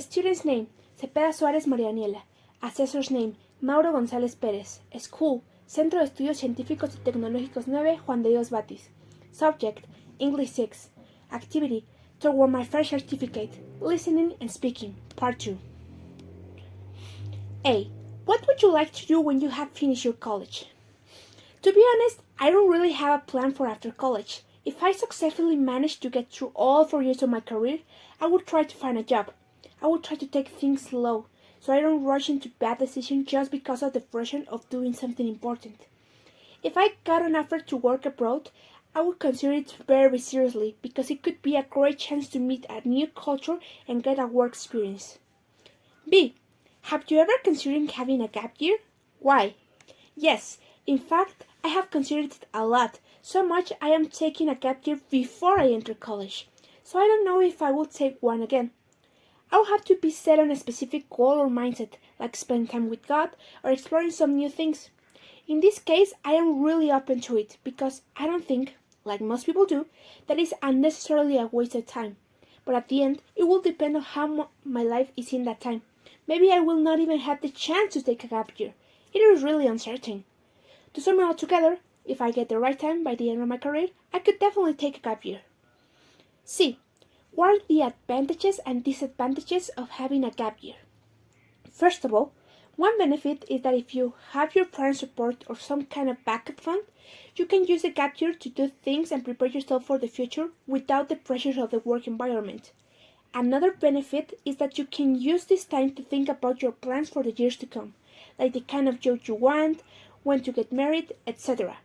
Student's name, Zepeda Suarez MariaDaniela. Assessor's name, Mauro González Pérez. School, Centro de Estudios Científicos y Tecnológicos 9, Juan de Dios Batis. Subject, English 6. Activity, toward my first certificate, listening and speaking, part 2. A. What would you like to do when you have finished your college? To be honest, I don't really have a plan for after college. If I successfully manage to get through all 4 years of my career, I would try to find a job. I would try to take things slow, so I don't rush into bad decisions just because of the pressure of doing something important. If I got an offer to work abroad, I would consider it very seriously because it could be a great chance to meet a new culture and get a work experience. B. Have you ever considered having a gap year? Why? Yes, in fact, I have considered it a lot, so much I am taking a gap year before I enter college, so I don't know if I will take one again. I will have to be set on a specific goal or mindset, like spending time with God or exploring some new things. In this case, I am really open to it because I don't think, like most people do, that it's unnecessarily a waste of time. But at the end, it will depend on how my life is in that time. Maybe I will not even have the chance to take a gap year. It is really uncertain. To sum it all together, if I get the right time by the end of my career, I could definitely take a gap year. C. What are the advantages and disadvantages of having a gap year? First of all, one benefit is that if you have your parents' support or some kind of backup fund, you can use the gap year to do things and prepare yourself for the future without the pressures of the work environment. Another benefit is that you can use this time to think about your plans for the years to come, like the kind of job you want, when to get married, etc.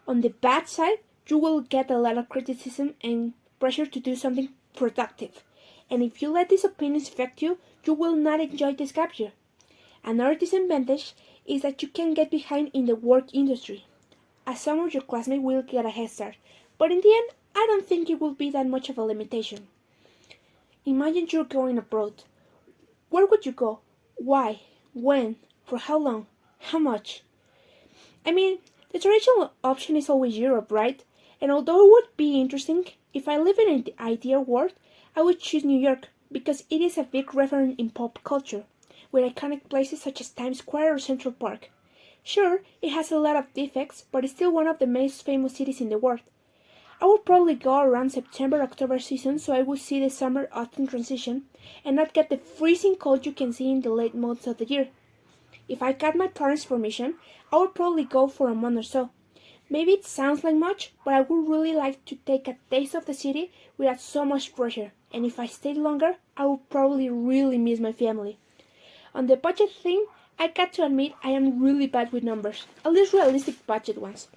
On the bad side, you will get a lot of criticism and pressure to do something productive. And if you let these opinions affect you, you will not enjoy this gap year. Another disadvantage is that you can get behind in the work industry, as some of your classmates will get a head start. But in the end, I don't think it will be that much of a limitation. Imagine you're going abroad. Where would you go? Why? When? For how long? How much? I mean, the traditional option is always Europe, right? And although it would be interesting, if I live in an ideal world, I would choose New York because it is a big reference in pop culture, with iconic places such as Times Square or Central Park. Sure, it has a lot of defects, but it's still one of the most famous cities in the world. I would probably go around September-October season so I would see the summer-autumn transition and not get the freezing cold you can see in the late months of the year. If I got my parents' permission, I would probably go for a month or so. Maybe it sounds like much, but I would really like to take a taste of the city without so much pressure, and if I stayed longer, I would probably really miss my family. On the budget thing, I got to admit I am really bad with numbers, at least realistic budget ones.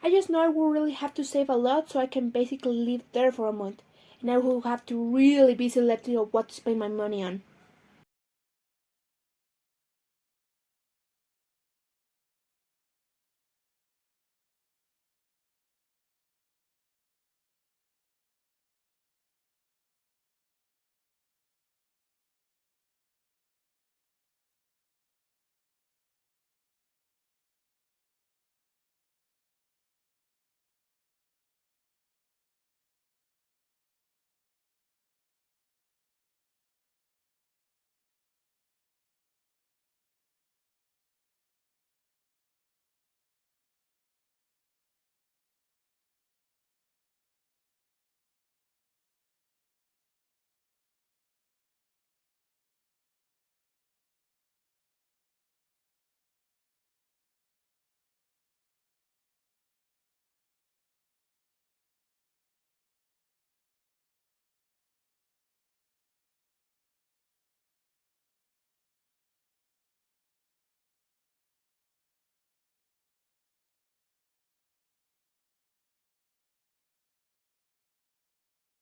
I just know I will really have to save a lot so I can basically live there for a month, and I will have to really be selective of what to spend my money on.